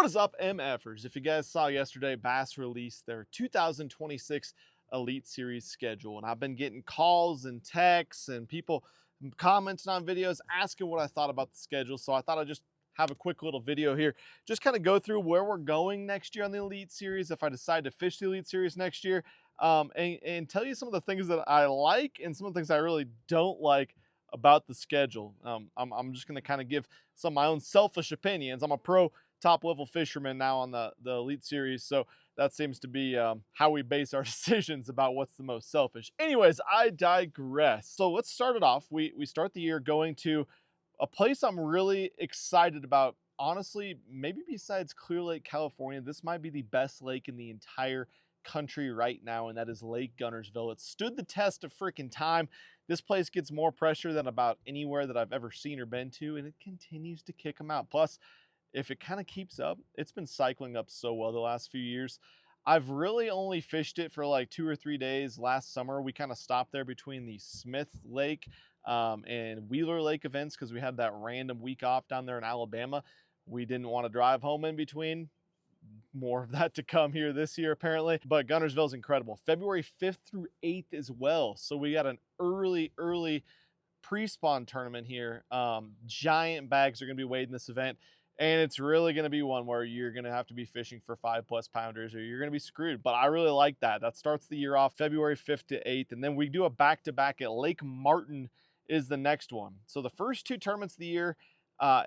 What is up, MFers? If you guys saw yesterday, Bass released their 2026 Elite Series schedule, and I've been getting calls and texts and people commenting on videos asking what I thought about the schedule. So I thought I'd just have a quick little video here, just kind of go through where we're going next year on the Elite Series, if I decide to fish the Elite Series next year, and tell you some of the things that I like and some of the things I really don't like about the schedule. I'm just going to kind of give some of my own selfish opinions. I'm a pro top level fisherman now on the Elite Series, so that seems to be how we base our decisions about what's the most selfish. Anyways, I digress. So let's start it off. We start the year going to a place I'm really excited about. Honestly, maybe besides Clear Lake, California, this might be the best lake in the entire country right now, and that is Lake Guntersville. It stood the test of freaking time. This place gets more pressure than about anywhere that I've ever seen or been to, and it continues to kick them out. Plus, if it kind of keeps up, it's been cycling up so well the last few years. I've really only fished it for like 2 or 3 days. Last summer, we kind of stopped there between the Smith Lake and Wheeler Lake events because we had that random week off down there in Alabama. We didn't want to drive home in between. More of that to come here this year, apparently. But Guntersville is incredible. February 5th through 8th as well. So we got an early pre-spawn tournament here. Giant bags are going to be weighed in this event. And it's really going to be one where you're going to have to be fishing for 5+ pounders or you're going to be screwed. But I really like that. That starts the year off February 5th to 8th. And then we do a back-to-back at Lake Martin is the next one. So the first 2 tournaments of the year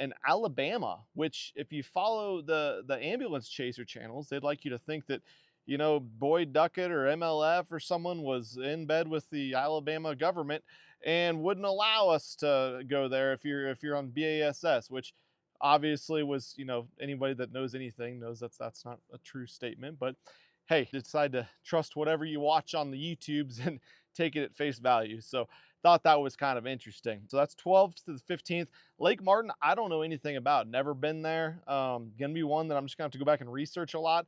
in Alabama, which if you follow the ambulance chaser channels, they'd like you to think that, you know, Boyd Duckett or MLF or someone was in bed with the Alabama government and wouldn't allow us to go there if you're on BASS, which obviously was, you know, anybody that knows anything knows that's not a true statement. But hey, decide to trust whatever you watch on the YouTubes and take it at face value. So thought that was kind of interesting. So that's 12th to the 15th. Lake Martin, I don't know anything about. Never been there. Gonna be one that I'm just gonna have to go back and research a lot.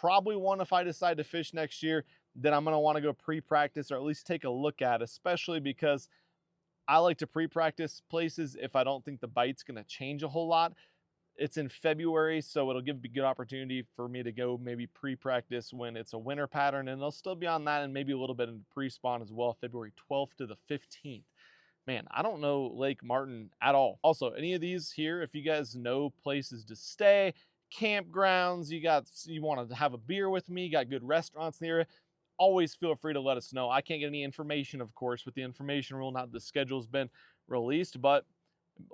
Probably one if I decide to fish next year, then I'm gonna want to go pre-practice or at least take a look at, especially because I like to pre-practice places if I don't think the bite's gonna change a whole lot. It's in February, so it'll give a good opportunity for me to go maybe pre-practice when it's a winter pattern, and they'll still be on that and maybe a little bit in pre-spawn as well, February 12th to the 15th. Man, I don't know Lake Martin at all. Also, any of these here, if you guys know places to stay, campgrounds, you want to have a beer with me, got good restaurants in the area, always feel free to let us know. I can't get any information, of course, with the information rule. Not the schedule's been released, but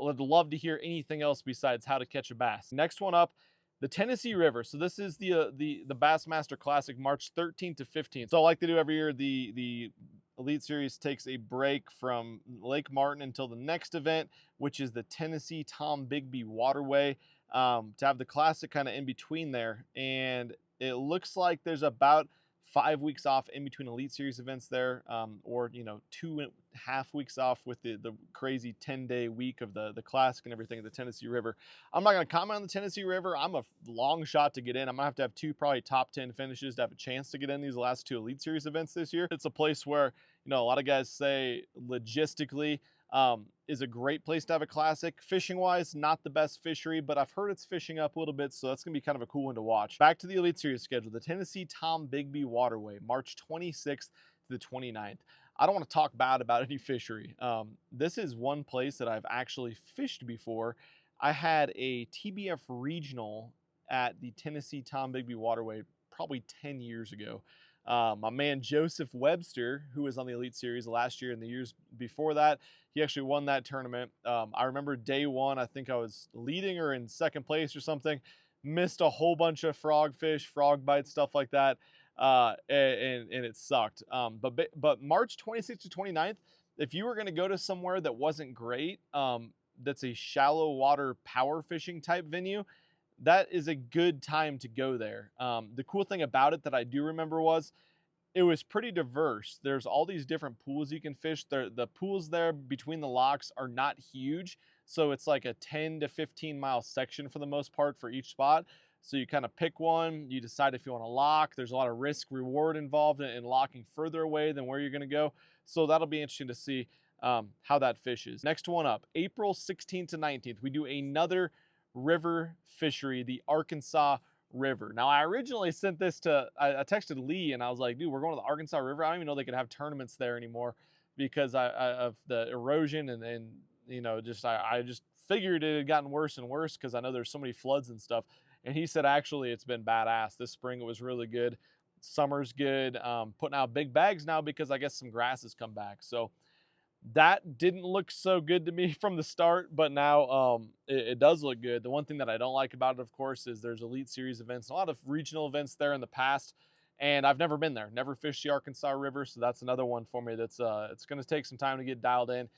I'd love to hear anything else besides how to catch a bass. Next one up, the Tennessee River. So this is the Bassmaster Classic, March 13th to 15th. So like they do every year, the Elite Series takes a break from Lake Martin until the next event, which is the Tennessee Tom Bigby Waterway, to have the Classic kind of in between there. And it looks like there's about 5 weeks off in between Elite Series events there, or, you know, 2.5 weeks off with the crazy 10-day week of the Classic and everything at the Tennessee River. I'm not going to comment on the Tennessee River. I'm a long shot to get in. I'm going to have 2 probably top 10 finishes to have a chance to get in these last 2 Elite Series events this year. It's a place where, you know, a lot of guys say logistically is a great place to have a Classic. Fishing wise, not the best fishery, but I've heard it's fishing up a little bit, so that's gonna be kind of a cool one to watch. Back to the Elite Series schedule, the Tennessee Tom Bigby Waterway, March 26th to the 29th. I don't want to talk bad about any fishery. This is one place that I've actually fished before. I had a TBF regional at the Tennessee Tom Bigby Waterway probably 10 years ago. My man Joseph Webster, who was on the Elite Series last year and the years before that, he actually won that tournament. I remember day one, I think I was leading or in second place or something, missed a whole bunch of frogfish, frog bites, stuff like that, and it sucked. But March 26th to 29th, if you were going to go to somewhere that wasn't great, that's a shallow water power fishing type venue, that is a good time to go there. The cool thing about it that I do remember was it was pretty diverse. There's all these different pools you can fish. The pools there between the locks are not huge. So it's like a 10 to 15 mile section for the most part for each spot. So you kind of pick one, you decide if you want to lock. There's a lot of risk reward involved in locking further away than where you're going to go. So that'll be interesting to see how that fishes. Next one up, April 16th to 19th, we do another river fishery, the Arkansas River. Now, I originally sent this to, I texted Lee and I was like, dude, we're going to the Arkansas River. I don't even know they could have tournaments there anymore because of the erosion and you know, just I just figured it had gotten worse and worse because I know there's so many floods and stuff. And he said, actually, it's been badass. This spring, it was really good. Summer's good. Putting out big bags now because I guess some grass has come back. So that didn't look so good to me from the start, but now it does look good. The one thing that I don't like about it, of course, is there's Elite Series events, a lot of regional events there in the past, and I've never been there, never fished the Arkansas River, so that's another one for me that's it's going to take some time to get dialed in.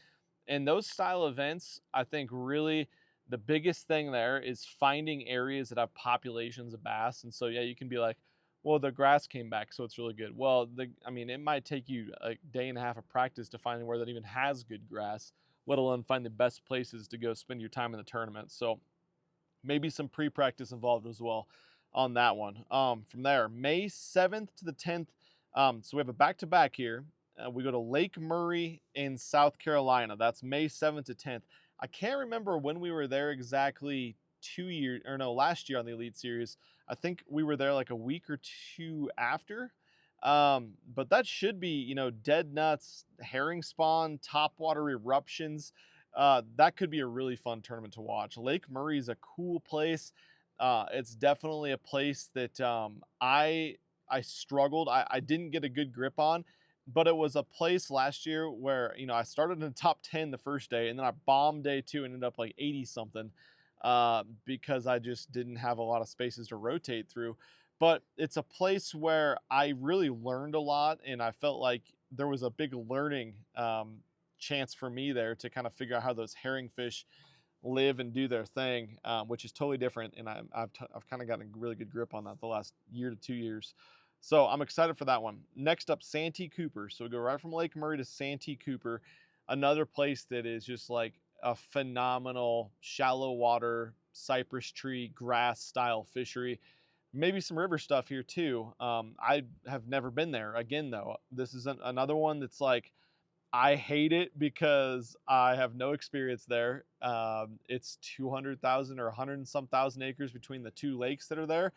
And those style events, I think really the biggest thing there is finding areas that have populations of bass. And so, yeah, you can be like, well, the grass came back, so it's really good. Well, I mean, it might take you a day and a half of practice to find where that even has good grass, let alone find the best places to go spend your time in the tournament. So maybe some pre-practice involved as well on that one. From there, May 7th to the 10th. So we have a back-to-back here. We go to Lake Murray in South Carolina. That's May 7th to 10th. I can't remember when we were there exactly last year on the Elite Series. I think we were there like a week or two after. But that should be, you know, dead nuts, herring spawn, topwater eruptions. That could be a really fun tournament to watch. Lake Murray is a cool place. It's definitely a place that I struggled. I didn't get a good grip on, but it was a place last year where, you know, I started in the top 10 the first day, and then I bombed day two and ended up like 80 something because I just didn't have a lot of spaces to rotate through. But it's a place where I really learned a lot, and I felt like there was a big learning chance for me there to kind of figure out how those herring fish live and do their thing, which is totally different. And I've kind of gotten a really good grip on that the last year to 2 years. So I'm excited for that one. Next up, Santee Cooper. So we go right from Lake Murray to Santee Cooper, another place that is just like a phenomenal shallow water, cypress tree, grass style fishery. Maybe some river stuff here too. I have never been there. Again, though, this is another one that's like, I hate it because I have no experience there. It's 200,000 or 100 and some thousand acres between the two lakes that are there,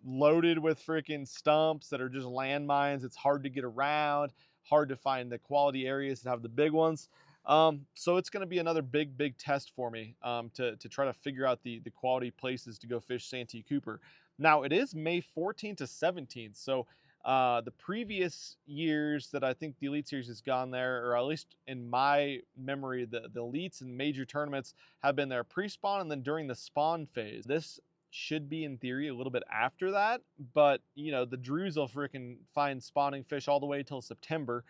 loaded with freaking stumps that are just landmines. It's hard to get around, hard to find the quality areas that have the big ones. So it's going to be another big test for me to try to figure out the quality places to go fish Santee Cooper. Now, it is May 14th to 17th, so the previous years that I think the Elite Series has gone there, or at least in my memory, the Elites and major tournaments have been there pre-spawn and then during the spawn phase. This should be, in theory, a little bit after that, but, you know, the Drews will freaking find spawning fish all the way till September.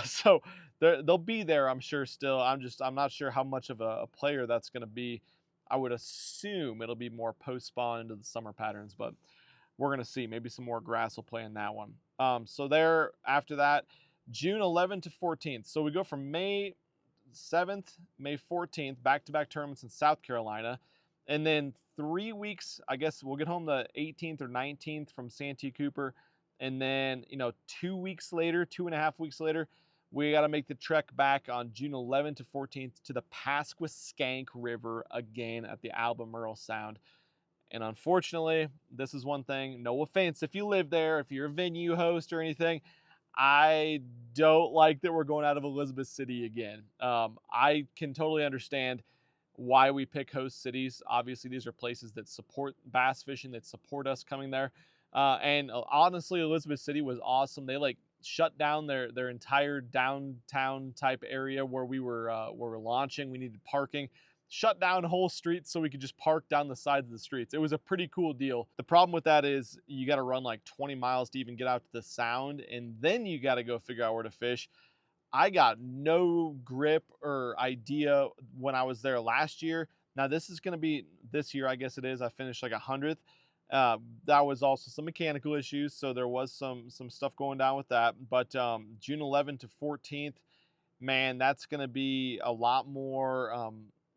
So they'll be there, I'm sure, still. I'm not sure how much of a player that's going to be. I would assume it'll be more post-spawn into the summer patterns, but we're going to see. Maybe some more grass will play in that one. So there, after that, June 11th to 14th. So we go from May 7th, May 14th, back-to-back tournaments in South Carolina. And then 3 weeks, I guess we'll get home the 18th or 19th from Santee Cooper. And then, you know, 2 weeks later, 2.5 weeks later, we got to make the trek back on June 11th to 14th to the Pasquaskank River again at the Albemarle Sound. And unfortunately, this is one thing, no offense if you live there, if you're a venue host or anything, I don't like that we're going out of Elizabeth City again. I can totally understand why we pick host cities. Obviously, these are places that support bass fishing, that support us coming there. And honestly, Elizabeth City was awesome. They like shut down their entire downtown type area where we were launching. We needed parking. Shut down whole streets so we could just park down the sides of the streets. It was a pretty cool deal. The problem with that is you got to run like 20 miles to even get out to the sound, and then you got to go figure out where to fish. I got no grip or idea when I was there last year. Now this is going to be this year, I guess it is. I finished like 100th. That was also some mechanical issues, so there was some stuff going down with that. But June 11th to 14th, man, that's going to be a lot more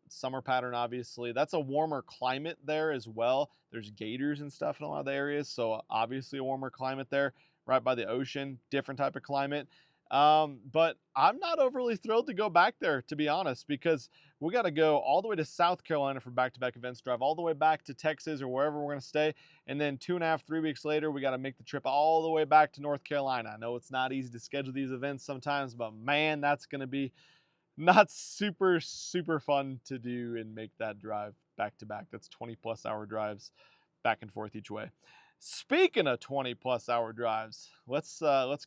summer pattern, obviously. That's a warmer climate there as well. There's gators and stuff in a lot of the areas, so obviously a warmer climate there, right by the ocean, different type of climate. But I'm not overly thrilled to go back there, to be honest, because we got to go all the way to South Carolina for back-to-back events, drive all the way back to Texas or wherever we're going to stay. And then 2.5, 3 weeks later, we got to make the trip all the way back to North Carolina. I know it's not easy to schedule these events sometimes, but man, that's going to be not super, super fun to do and make that drive back to back. That's 20+ hour drives back and forth each way. Speaking of 20+ hour drives, let's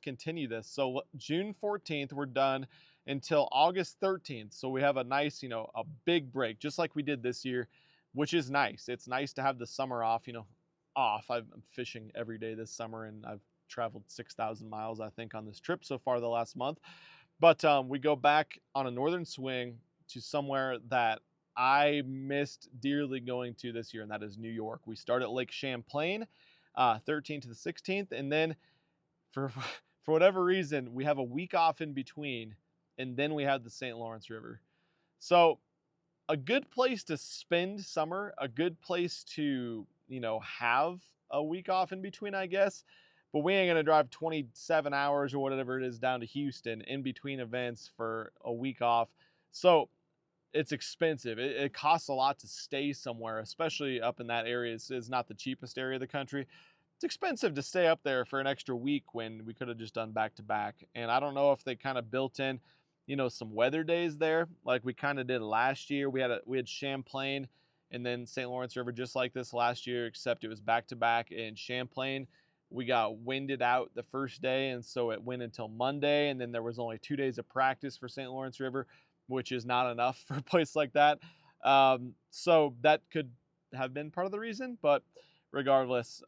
continue this. So June 14th, we're done until August 13th. So we have a nice, a big break, just like we did this year, which is nice. It's nice to have the summer off, off. I'm fishing every day this summer, and I've traveled 6,000 miles, I think, on this trip so far the last month. But we go back on a northern swing to somewhere that I missed dearly going to this year, and that is New York. We start at Lake Champlain, 13th to the 16th, and then for for whatever reason, we have a week off in between, and then we have the St. Lawrence River. So a good place to spend summer, a good place to, have a week off in between, I guess. But we ain't going to drive 27 hours or whatever it is down to Houston in between events for a week off. So it's expensive. It costs a lot to stay somewhere, especially up in that area. It's not the cheapest area of the country. It's expensive to stay up there for an extra week when we could have just done back to back. And I don't know if they kind of built in, some weather days there, like we kind of did last year. We had Champlain and then St. Lawrence River just like this last year, except it was back to back. In Champlain, we got winded out the first day, and so it went until Monday, and then there was only 2 days of practice for St. Lawrence River, which is not enough for a place like that. So that could have been part of the reason, but regardless,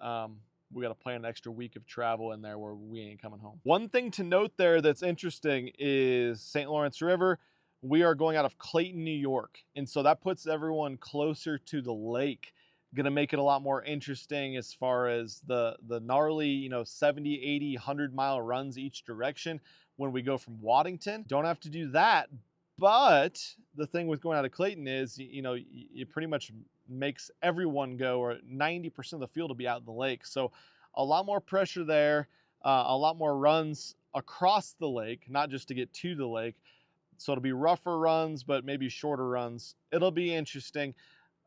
we got to plan an extra week of travel in there where we ain't coming home. One thing to note there that's interesting is St. Lawrence River. We are going out of Clayton, New York. And so that puts everyone closer to the lake. Going to make it a lot more interesting as far as the gnarly, 70, 80, 100-mile runs each direction when we go from Waddington. Don't have to do that. But the thing with going out of Clayton is, it pretty much makes everyone go, or 90% of the field will be out in the lake. So a lot more pressure there, a lot more runs across the lake, not just to get to the lake. So it'll be rougher runs, but maybe shorter runs. It'll be interesting,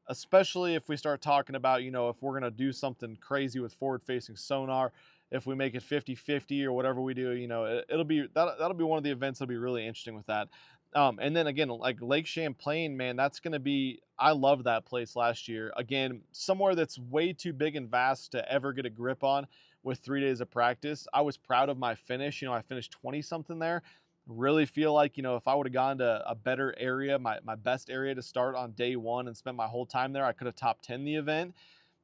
especially if we start talking about, if we're going to do something crazy with forward-facing sonar, if we make it 50-50 or whatever we do, that'll be one of the events that'll be really interesting with that. And then again, like Lake Champlain, man, that's going to be, I loved that place last year. Again, somewhere that's way too big and vast to ever get a grip on with 3 days of practice. I was proud of my finish. I finished 20 something there. Really feel like, if I would have gone to a better area, my best area to start on day one and spent my whole time there, I could have top 10 the event.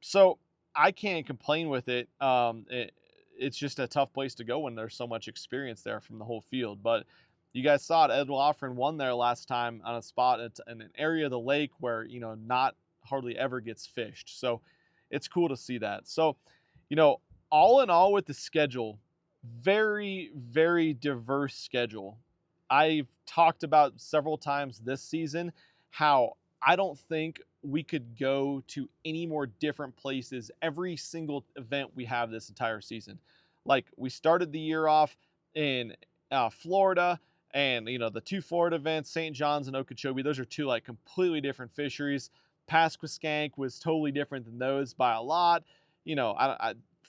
So I can't complain with it. It's just a tough place to go when there's so much experience there from the whole field. But you guys saw it. Ed Wofford won there last time on a spot in an area of the lake where, not hardly ever gets fished. So it's cool to see that. So, all in all with the schedule, very, very diverse schedule. I've talked about several times this season how I don't think we could go to any more different places every single event we have this entire season. Like we started the year off in Florida, and the two Florida events, St. John's and Okeechobee, those are two like completely different fisheries. Pasquiskank was totally different than those by a lot.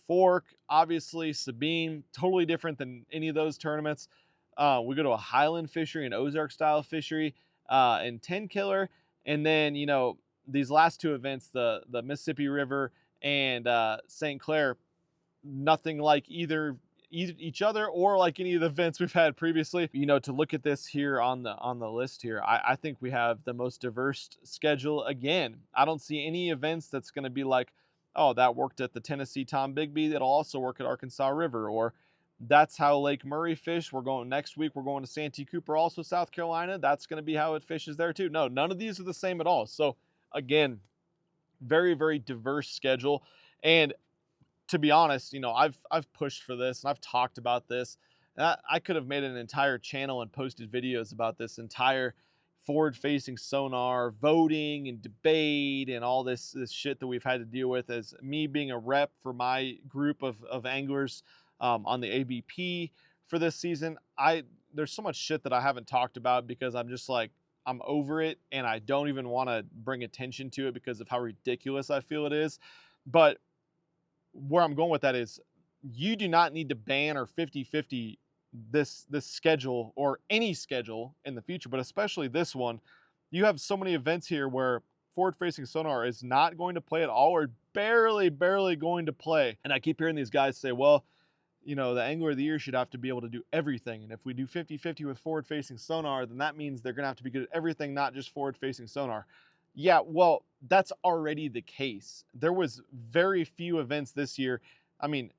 Fork, obviously, Sabine, totally different than any of those tournaments. We go to a Highland fishery, an Ozark style fishery, and 10 killer. And then, these last two events, the Mississippi River and St. Clair, nothing like either each other or like any of the events we've had previously. To look at this here on the list here, I think we have the most diverse schedule again. I don't see any events that's going to be like, oh, that worked at the Tennessee Tom Bigby, that'll also work at Arkansas River, or that's how Lake Murray fish. We're going next week, we're going to Santee Cooper, also South Carolina. That's going to be how it fishes there too. No, none of these are the same at all. So again, very, very diverse schedule. And to be honest, I've pushed for this and I've talked about this. I could have made an entire channel and posted videos about this entire forward-facing sonar, voting and debate and all this shit that we've had to deal with as me being a rep for my group of anglers on the ABP for this season. I there's so much shit that I haven't talked about because I'm just like I'm over it and I don't even want to bring attention to it because of how ridiculous I feel it is. But where I'm going with that is you do not need to ban or 50-50 this schedule or any schedule in the future, but especially this one. You have so many events here where forward facing sonar is not going to play at all or barely going to play. And I keep hearing these guys say, well, you know, the angler of the year should have to be able to do everything. And if we do 50-50 with forward facing sonar, then that means they're going to have to be good at everything, not just forward facing sonar. Yeah, well, that's already the case. There was very few events this year. I mean,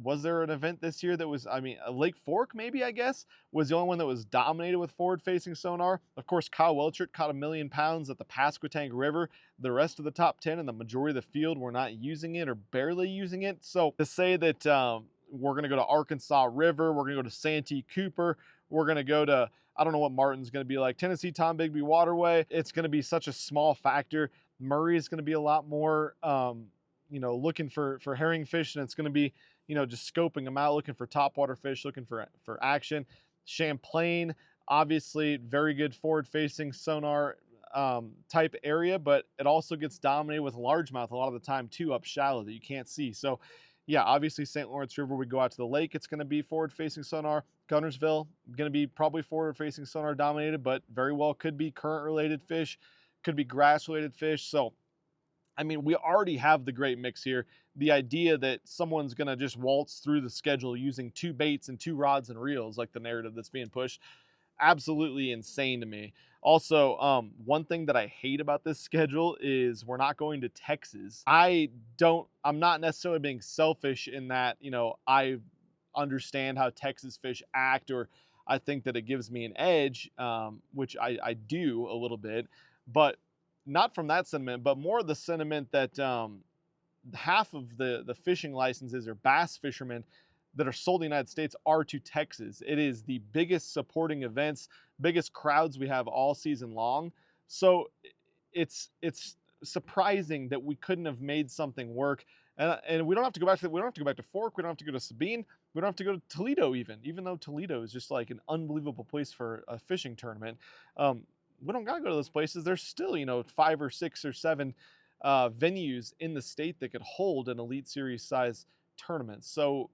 was there an event this year that was, I mean, Lake Fork maybe, I guess, was the only one that was dominated with forward-facing sonar. Of course, Kyle Welchert caught 1,000,000 pounds at the Pasquotank River. The rest of the top 10 and the majority of the field were not using it or barely using it. So to say that we're going to go to Arkansas River, we're going to go to Santee Cooper, we're going to go to, I don't know what Martin's going to be like, Tennessee Tom Bigby Waterway, it's going to be such a small factor. Murray is going to be a lot more, you know, looking for herring fish, and it's going to be, you know, just scoping them out, looking for topwater fish, looking for action. Champlain, obviously, very good forward-facing sonar type area, but it also gets dominated with largemouth a lot of the time too, up shallow that you can't see. So, yeah, obviously St. Lawrence River, we go out to the lake, it's going to be forward-facing sonar. Gunnersville, going to be probably forward-facing sonar dominated, but very well could be current-related fish, could be grass-related fish. So, I mean, we already have the great mix here. The idea that someone's going to just waltz through the schedule using 2 baits and 2 rods and reels, like the narrative that's being pushed, absolutely insane to me. Also, one thing that I hate about this schedule is we're not going to Texas. I'm not necessarily being selfish in that, you know, I understand how Texas fish act, or I think that it gives me an edge, which I do a little bit, but not from that sentiment, but more the sentiment that half of the fishing licenses or bass fishermen that are sold in the United States are to Texas. It is the biggest supporting events, biggest crowds we have all season long. So it's surprising that we couldn't have made something work. And we don't have to go back to Fork. We don't have to go to Sabine. We don't have to go to Toledo even though Toledo is just like an unbelievable place for a fishing tournament. We don't gotta go to those places. There's still, you know, 5 or 6 or 7 venues in the state that could hold an Elite Series size tournament. So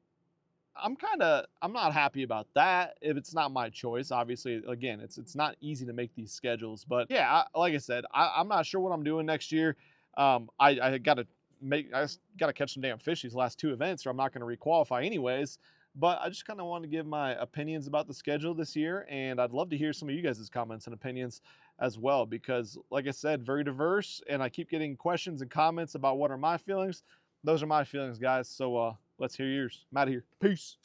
I'm not happy about that. If it's not my choice, obviously, again, it's not easy to make these schedules. But yeah, like I said, I'm not sure what I'm doing next year. I just gotta catch some damn fish these last 2 events, or I'm not gonna requalify anyways. But I just kind of wanted to give my opinions about the schedule this year, and I'd love to hear some of you guys' comments and opinions as well, because like I said, very diverse, and I keep getting questions and comments about what are my feelings. Those are my feelings, guys. So let's hear yours. I'm out of here. Peace.